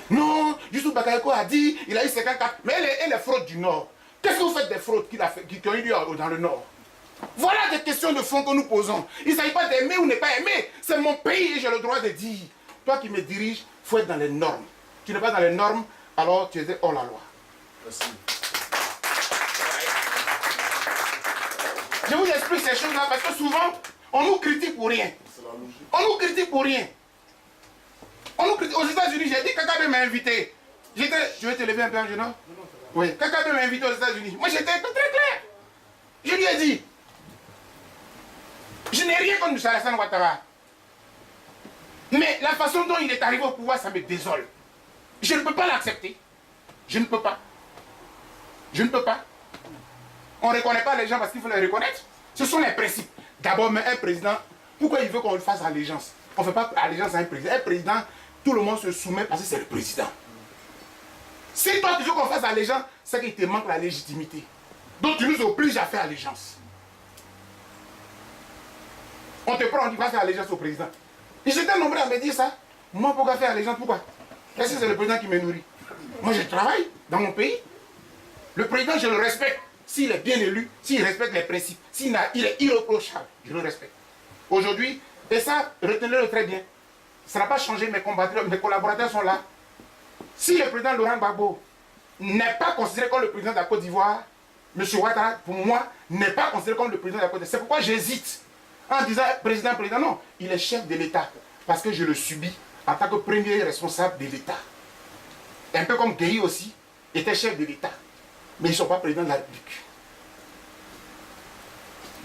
Non, Youssouf Bakayoko a dit, il a eu 54. Mais elle est fraude du Nord. Qu'est-ce que vous faites des fraudes qui ont eu lieu dans le Nord? Voilà des questions de fond que nous posons. Il ne s'agit pas d'aimer ou ne pas aimer. C'est mon pays et j'ai le droit de dire. Toi qui me diriges, il faut être dans les normes. Tu n'es pas dans les normes, alors tu es hors la loi. Merci. Je vous explique ces choses-là parce que souvent, on nous critique pour rien. On nous critique pour rien. Aux États-Unis, j'ai dit, Kakabe m'a invité. Je vais te lever un peu, non? Oui, Kakabe m'a invité aux États-Unis. Moi, j'étais très clair. Je lui ai dit, je n'ai rien contre M. Alassane Ouattara. Mais la façon dont il est arrivé au pouvoir, ça me désole. Je ne peux pas l'accepter. Je ne peux pas. Je ne peux pas. On ne reconnaît pas les gens parce qu'il faut les reconnaître. Ce sont les principes. D'abord, mais un président, pourquoi il veut qu'on le fasse allégeance? On ne fait pas allégeance à un président. Un président, tout le monde se soumet parce que c'est le président. Si toi tu veux qu'on fasse allégeance, c'est qu'il te manque la légitimité. Donc tu nous obliges à faire allégeance. On te prend, on dit va faire allégeance au président. Et j'étais nombreux à me dire ça. Moi, pourquoi faire allégeance? Pourquoi? Est-ce que c'est le président qui me nourrit? Moi, je travaille dans mon pays. Le président, je le respecte. S'il est bien élu, s'il respecte les principes, il est irréprochable, je le respecte. Aujourd'hui, et ça, retenez-le très bien. Ça n'a pas changé, mes collaborateurs sont là. Si le président Laurent Gbagbo n'est pas considéré comme le président de la Côte d'Ivoire, M. Ouattara, pour moi, n'est pas considéré comme le président de la Côte d'Ivoire. C'est pourquoi j'hésite en disant président, non. Il est chef de l'État, parce que je le subis en tant que premier responsable de l'État. Un peu comme Gueye aussi, était chef de l'État. Mais ils ne sont pas présidents de la République.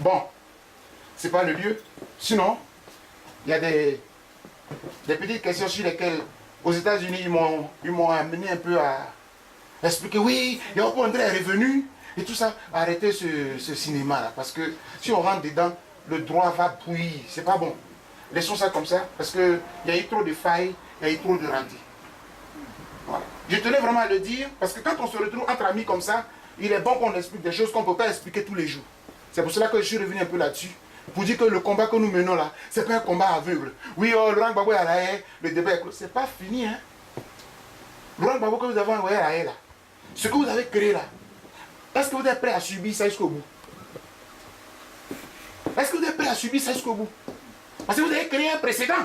Bon, ce n'est pas le lieu. Sinon, il y a des petites questions sur lesquelles, aux États-Unis, ils m'ont amené un peu à expliquer, oui, Yoko André est revenu, et tout ça. Arrêtez ce cinéma-là, parce que si on rentre dedans, le droit va bouillir. C'est pas bon. Laissons ça comme ça, parce qu'il y a eu trop de failles, il y a eu trop de ratés. Voilà. Je tenais vraiment à le dire, parce que quand on se retrouve entre amis comme ça, il est bon qu'on explique des choses qu'on ne peut pas expliquer tous les jours. C'est pour cela que je suis revenu un peu là-dessus, pour dire que le combat que nous menons là, ce n'est pas un combat aveugle. Oui, Laurent Gbagbo est à la haie, le débat est clos. Ce n'est pas fini, hein. Laurent Gbagbo que vous avez envoyé à la haie là, ce que vous avez créé là, est-ce que vous êtes prêt à subir ça jusqu'au bout? Est-ce que vous êtes prêt à subir ça jusqu'au bout? Parce que vous avez créé un précédent.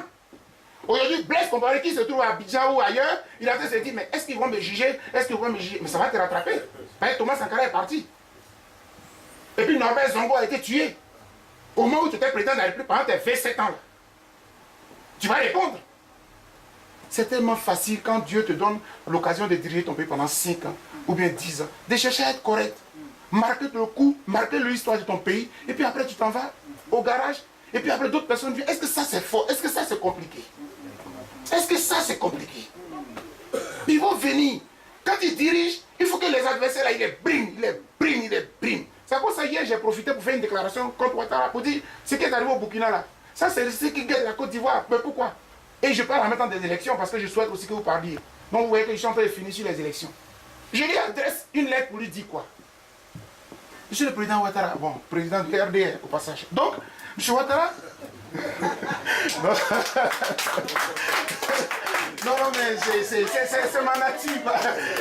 Aujourd'hui, Blaise Compaoré qui se trouve à Abidjan ou ailleurs, il a fait se dire, mais est-ce qu'ils vont me juger? Est-ce qu'ils vont me juger? Mais ça va te rattraper. Parce que Thomas Sankara est parti. Et puis Norbert Zongo a été tué. Au moment où tu étais président de la République pendant tes 27 ans. Là. Tu vas répondre. C'est tellement facile quand Dieu te donne l'occasion de diriger ton pays pendant 5 ans ou bien 10 ans, de chercher à être correct. Marquer le coup, marquer l'histoire de ton pays, et puis après tu t'en vas au garage, et puis après d'autres personnes disent, est-ce que ça c'est fort? Est-ce que ça c'est compliqué? Est-ce que ça c'est compliqué? Ils vont venir. Quand ils dirigent, il faut que les adversaires là, ils les briment, ils les briment, ils les briment. C'est pour ça hier j'ai profité pour faire une déclaration contre Ouattara pour dire ce qui est arrivé au Burkina là. Ça c'est ce qui gagne la Côte d'Ivoire. Mais pourquoi? Et je parle en même temps des élections parce que je souhaite aussi que vous parliez. Donc vous voyez que je suis en train de finir sur les élections. Je lui adresse une lettre pour lui dire quoi? Monsieur le président Ouattara, bon, président du RDR au passage. Donc, monsieur Ouattara. Non, mais c'est ma nature.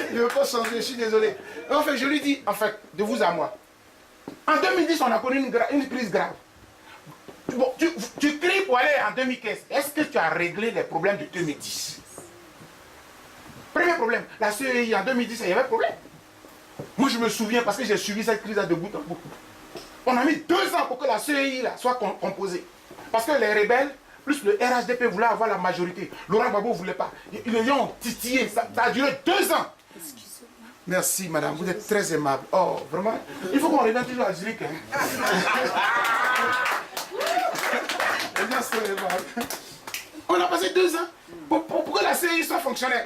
Je ne veux pas changer, je suis désolé. En fait, je lui dis, en fait, de vous à moi. En 2010, on a connu une crise grave. Bon, tu cries pour aller en 2015. Est-ce que tu as réglé les problèmes de 2010? Premier problème, la CEI en 2010, il y avait problème. Moi, je me souviens parce que j'ai suivi cette crise de bout en bout. On a mis 2 ans pour que la CEI là, soit composée. Parce que les rebelles, plus le RHDP voulaient avoir la majorité. Laurent Gbagbo ne voulait pas. Ils les ont titillé. Ça a duré 2 ans. Merci, madame. Vous êtes très aimable. Oh, vraiment. Il faut qu'on revienne toujours à Zurich. Hein. On a passé 2 ans pour que la CEI soit fonctionnaire.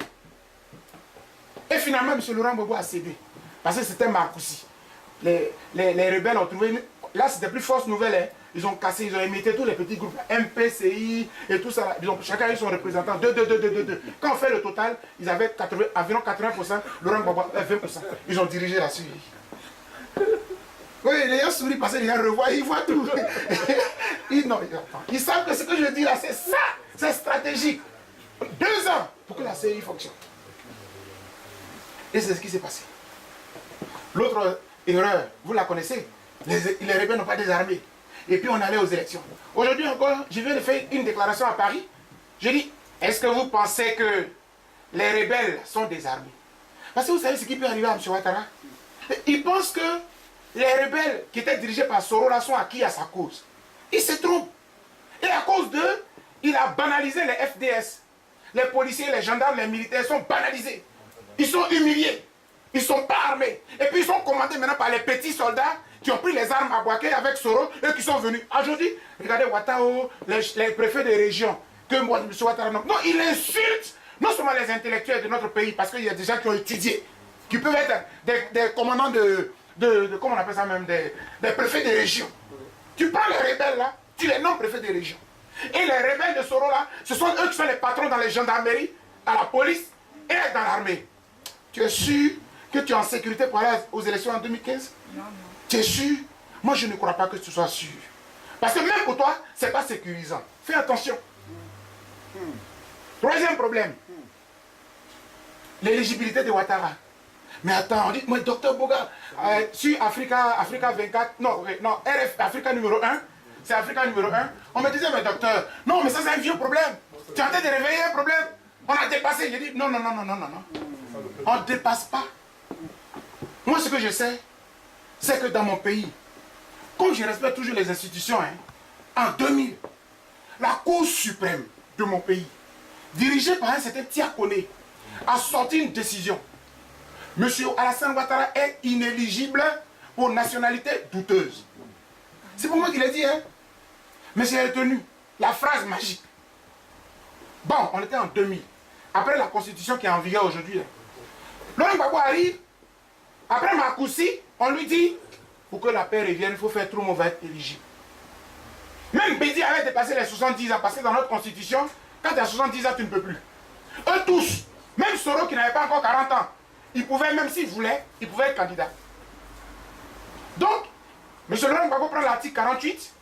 Et finalement, M. Laurent Gbagbo a cédé. Parce que c'était Marcoussi. Les rebelles ont trouvé... Là, c'était plus force nouvelle. Hein. Ils ont cassé, ils ont émité tous les petits groupes. MPCI et tout ça. Chacun a eu son représentant. 2. Quand on fait le total, ils avaient environ 80%. Laurent Gbagbo 20%. Ils ont dirigé la Syrie. Oui, les gens sourient parce qu'ils revoient, ils voient tout. Ils savent que ce que je dis là, c'est ça. C'est stratégique. 2 ans pour que la CI fonctionne. Et c'est ce qui s'est passé. L'autre erreur, vous la connaissez, les rebelles n'ont pas désarmé. Et puis on allait aux élections. Aujourd'hui encore, je viens de faire une déclaration à Paris. Je dis, est-ce que vous pensez que les rebelles sont désarmés? Parce que vous savez ce qui peut arriver à M. Ouattara. Il pense que les rebelles qui étaient dirigés par Soro là sont acquis à sa cause. Il se trompe. Et à cause d'eux, il a banalisé les FDS. Les policiers, les gendarmes, les militaires sont banalisés. Ils sont humiliés. Ils ne sont pas armés. Et puis ils sont commandés maintenant par les petits soldats qui ont pris les armes à Bouaké avec Soro et qui sont venus. Aujourd'hui, regardez Ouattao, les préfets des régions, que M. Ouattara... Non, il insulte non seulement les intellectuels de notre pays, parce qu'il y a des gens qui ont étudié, qui peuvent être des commandants comment on appelle ça même, des préfets des régions. Tu prends les rebelles là, tu les nommes préfets des régions. Et les rebelles de Soro là, ce sont eux qui sont les patrons dans les gendarmeries, à la police et dans l'armée. Tu es sûr que tu es en sécurité pour aller aux élections en 2015? Non. Tu es sûr? Moi je ne crois pas que tu sois sûr. Parce que même pour toi, ce n'est pas sécurisant. Fais attention. Troisième problème. L'éligibilité de Ouattara. Mais attends, on dit, moi, docteur Boga, sur Africa 24, non, RF, Africa numéro 1, c'est Africa numéro 1, on me disait, mais docteur, non, mais ça c'est un vieux problème. Tu es en train de réveiller un problème. On a dépassé. J'ai dit, non. On ne dépasse pas. Moi, ce que je sais, c'est que dans mon pays, comme je respecte toujours les institutions, en 2000, la Cour suprême de mon pays, dirigée par un certain Tiakone, a sorti une décision. Monsieur Alassane Ouattara est inéligible pour nationalité douteuse. C'est pour moi qu'il a dit, mais j'ai retenu la phrase magique. Bon, on était en 2000. Après la constitution qui est en vigueur aujourd'hui. Laurent Gbagbo arrive, après Makoussi, on lui dit, pour que la paix revienne, il faut faire tout le monde va être éligible. Même Bédi avait dépassé les 70 ans, parce que dans notre constitution, quand tu as 70 ans, tu ne peux plus. Eux tous, même Soro qui n'avait pas encore 40 ans, il pouvait, même s'il voulait, il pouvait être candidat. Donc, M. Laurent Gbagbo prend l'article 48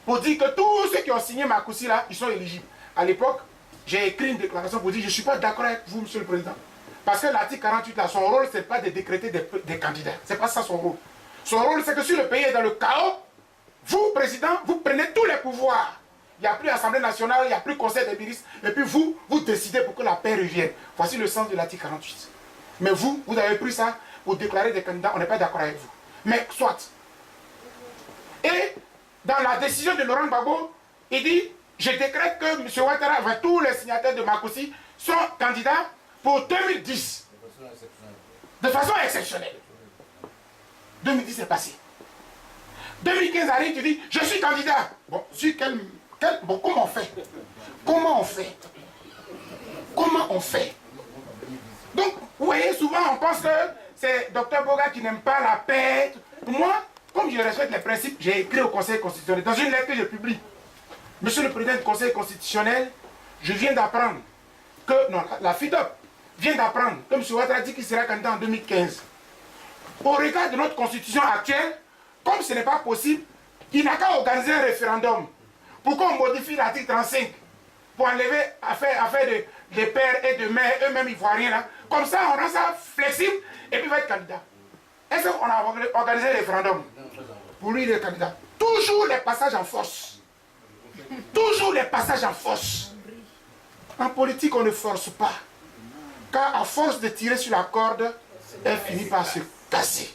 pour dire que tous ceux qui ont signé Makoussi là, ils sont éligibles. À l'époque, j'ai écrit une déclaration pour dire je ne suis pas d'accord avec vous, M. le Président. Parce que l'article 48 là, son rôle, ce n'est pas de décréter des candidats. Ce n'est pas ça son rôle. Son rôle, c'est que si le pays est dans le chaos, vous, Président, vous prenez tous les pouvoirs. Il n'y a plus Assemblée nationale, il n'y a plus Conseil des ministres, et puis vous décidez pour que la paix revienne. Voici le sens de l'article 48. Mais vous avez pris ça pour déclarer des candidats, on n'est pas d'accord avec vous. Mais soit. Et dans la décision de Laurent Gbagbo, il dit, je décrète que M. Ouattara, avec tous les signataires de Makoussi, sont candidats pour 2010. De façon exceptionnelle. 2010 est passé. 2015 arrive, tu dis, je suis candidat. Bon, bon, comment on fait? Comment on fait? Comment on fait? Donc, vous voyez, souvent on pense que c'est Dr Boga qui n'aime pas la paix. Moi, comme je respecte les principes, j'ai écrit au Conseil constitutionnel, dans une lettre que je publie. Monsieur le Président du Conseil constitutionnel, je viens d'apprendre que, non, la FIDOP vient d'apprendre que M. Ouattara dit qu'il sera candidat en 2015. Au regard de notre constitution actuelle, comme ce n'est pas possible, il n'a qu'à organiser un référendum. Pourquoi on modifie l'article 35 pour enlever affaire de pères et de mères, eux-mêmes ivoiriens là. Comme ça, on rend ça flexible et puis il va être candidat. Est-ce qu'on a organisé un référendum? Pour lui, il est candidat. Toujours les passages en force. Toujours les passages en force. En politique, on ne force pas. Car à force de tirer sur la corde, elle finit par se casser.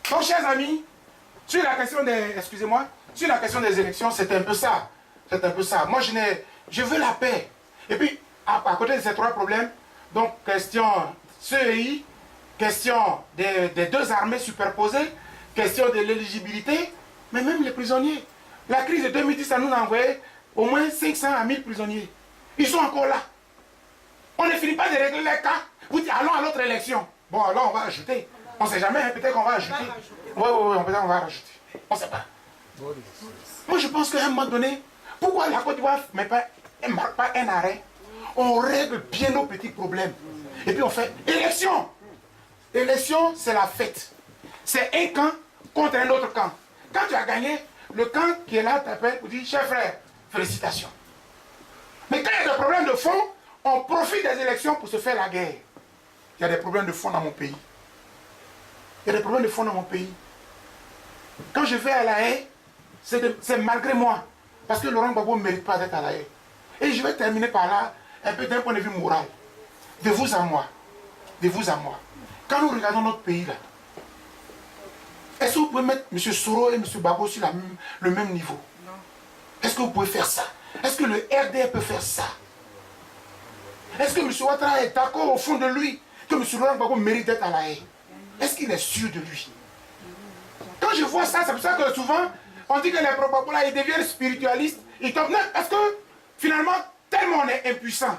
Donc, chers amis, sur la question des, excusez-moi, sur la question des élections, c'est un peu ça. C'est un peu ça. Moi, je veux la paix. Et puis, à côté de ces trois problèmes, donc, question CEI, question des deux armées superposées, question de l'éligibilité, mais même les prisonniers. La crise de 2010, ça nous a envoyé au moins 500 à 1000 prisonniers. Ils sont encore là. On ne finit pas de régler les cas. Vous dites, allons à l'autre élection. Bon, alors on va ajouter. On ne sait jamais, hein, peut-être qu'on va ajouter. Oui, peut-être qu'on va rajouter. On ne sait pas. Moi, je pense qu'à un moment donné, pourquoi la Côte d'Ivoire ne marque pas un arrêt? On règle bien nos petits problèmes. Et puis on fait élection. Élection, c'est la fête. C'est un camp contre un autre camp. Quand tu as gagné, le camp qui est là t'appelle pour dire, cher frère, félicitations. Mais quand il y a des problèmes de de fond, on profite des élections pour se faire la guerre. Il y a des problèmes de fond dans mon pays. Il y a des problèmes de fond dans mon pays. Quand je vais à La Haye, c'est malgré moi. Parce que Laurent Gbagbo ne mérite pas d'être à La Haye. Et je vais terminer par là, un peu d'un point de vue moral. De vous à moi. De vous à moi. Quand nous regardons notre pays là, est-ce que vous pouvez mettre M. Soro et M. Gbagbo sur le même niveau? Non. Est-ce que vous pouvez faire ça? Est-ce que le RDR peut faire ça? Est-ce que M. Ouattara est d'accord au fond de lui que M. Laurent Gbagbo mérite d'être à La Haye? Est-ce qu'il est sûr de lui? Quand je vois ça, c'est pour ça que souvent, on dit que les propos là, ils deviennent spiritualistes. Ils tombent là parce que finalement, tellement on est impuissant.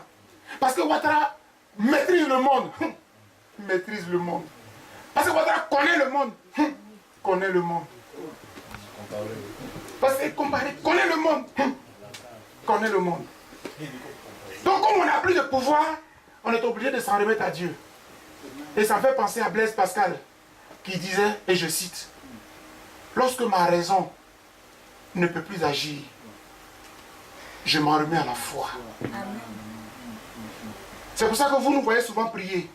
Parce que Ouattara maîtrise le monde. Maîtrise le monde. Parce que Ouattara connaît le monde. Connaît le monde. Parce qu'il connaît le monde. Connaît le monde. Donc comme on n'a plus de pouvoir, on est obligé de s'en remettre à Dieu. Et ça me fait penser à Blaise Pascal, qui disait, et je cite, « Lorsque ma raison ne peut plus agir, je m'en remets à la foi. » C'est pour ça que vous nous voyez souvent prier.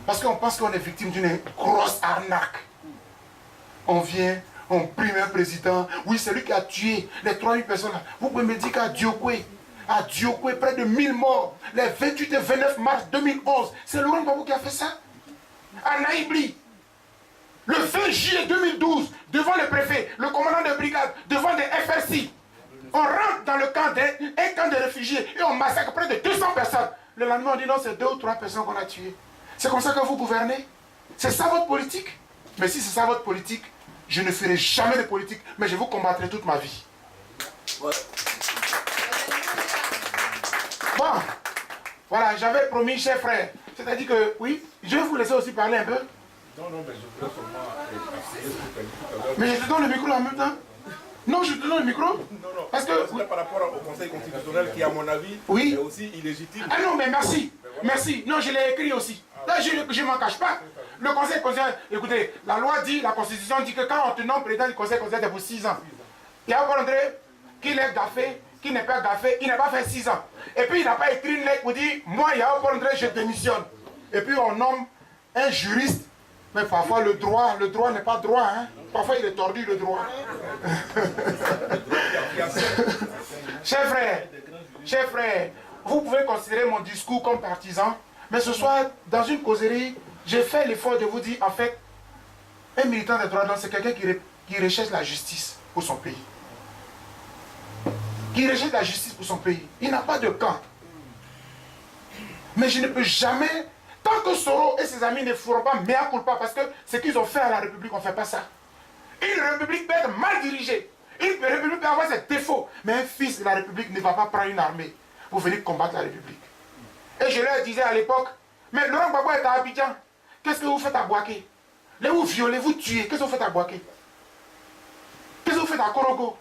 Parce qu'on pense qu'on est victime d'une grosse arnaque. On vient, on prie un président. Oui, c'est lui qui a tué les 3000 personnes. Vous pouvez me dire qu'à Diokwe, près de 1000 morts, les 28 et 29 mars 2011, c'est Laurent Gbagbo qui a fait ça. À Naïbli, le 20 juillet 2012, devant le préfet, le commandant de brigade, devant des FRC, on rentre dans le camp un camp de réfugiés et on massacre près de 200 personnes. Le lendemain, on dit non, c'est 2 ou 3 personnes qu'on a tuées. C'est comme ça que vous gouvernez? C'est ça votre politique? Mais si c'est ça votre politique, je ne ferai jamais de politique, mais je vous combattrai toute ma vie. Ouais. Bon, voilà, j'avais promis, cher frère. C'est-à-dire que, oui, je vais vous laisser aussi parler un peu. Non, mais je voulais seulement... Mais je te donne le micro en même temps. Non, je te donne le micro. Non, parce que c'est par rapport au Conseil constitutionnel qui, à mon avis, oui, est aussi illégitime. Ah non, mais merci. Voilà. Merci. Non, je l'ai écrit aussi. Là, je ne m'en cache pas. Le Conseil constitutionnel, écoutez, la loi dit, la Constitution dit que quand on te nomme président du Conseil constitutionnel, c'est pour 6 ans. Il y a encore André qu'il est gaffé, qu'il n'est pas gaffé, il n'a pas fait 6 ans. Et puis il n'a pas écrit une lettre pour dire, moi, il y a encore André, je démissionne. Et puis on nomme un juriste. Mais parfois le droit n'est pas droit. Hein? Parfois il est tordu le droit. Chers frères, vous pouvez considérer mon discours comme partisan, mais ce soir, dans une causerie, j'ai fait l'effort de vous dire, en fait, un militant des droits de l'homme, c'est quelqu'un qui recherche la justice pour son pays. Qui recherche la justice pour son pays. Il n'a pas de camp. Mais je ne peux jamais... Tant que Soro et ses amis ne feront pas mea culpa, parce que ce qu'ils ont fait à la République, on ne fait pas ça. Une République peut être mal dirigée. Une République peut avoir ses défauts. Mais un fils de la République ne va pas prendre une armée pour venir combattre la République. Et je leur disais à l'époque, mais Laurent Gbagbo est à Abidjan. Qu'est-ce que vous faites à Bouaké? Là, vous violez, vous tuez. Qu'est-ce que vous faites à Bouaké? Qu'est-ce que vous faites à Korogo?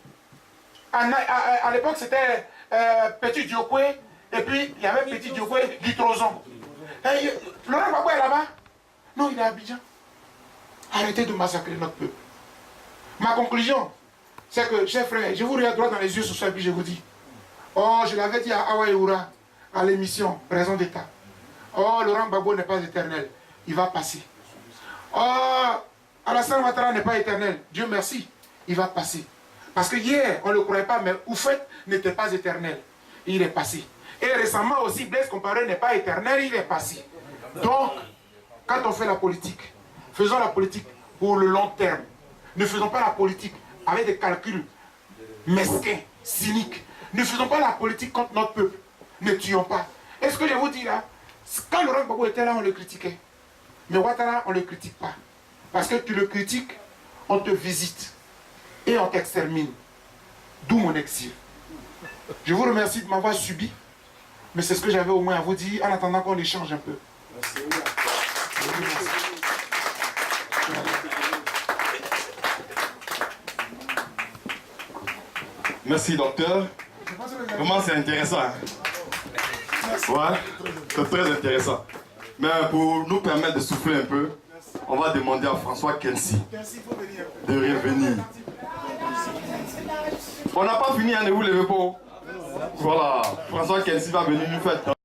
À l'époque, c'était Petit Diokwe. Et puis, il y avait Petit Diokwe, Guitrozon. Laurent Gbagbo est là-bas? Non, il est à Abidjan. Arrêtez de massacrer notre peuple. Ma conclusion, c'est que, chers frères, je vous regarde droit dans les yeux ce soir, puis je vous dis, oh, je l'avais dit à Awa Eura, à l'émission Raison d'État. Oh, Laurent Gbagbo n'est pas éternel, il va passer. Oh, Alassane Ouattara n'est pas éternel, Dieu merci, il va passer. Parce que hier, on ne le croyait pas, mais Oufet n'était pas éternel, il est passé. Et récemment aussi, Blaise Compaoré n'est pas éternel, il est passé. Donc, quand on fait la politique, faisons la politique pour le long terme. Ne faisons pas la politique avec des calculs mesquins, cyniques. Ne faisons pas la politique contre notre peuple. Ne tuons pas. Et ce que je vous dis là, quand Laurent Gbagbo était là, on le critiquait. Mais Ouattara, on ne le critique pas. Parce que tu le critiques, on te visite et on t'extermine. D'où mon exil. Je vous remercie de m'avoir subi. Mais c'est ce que j'avais au moins à vous dire en attendant qu'on échange un peu. Merci. Merci, docteur. Vraiment, c'est intéressant. Ouais, c'est très intéressant. Mais pour nous permettre de souffler un peu, on va demander à François Kensi de revenir. On n'a pas fini, hein, ne vous levez pas. Voilà, François. François Kensi va venir nous faire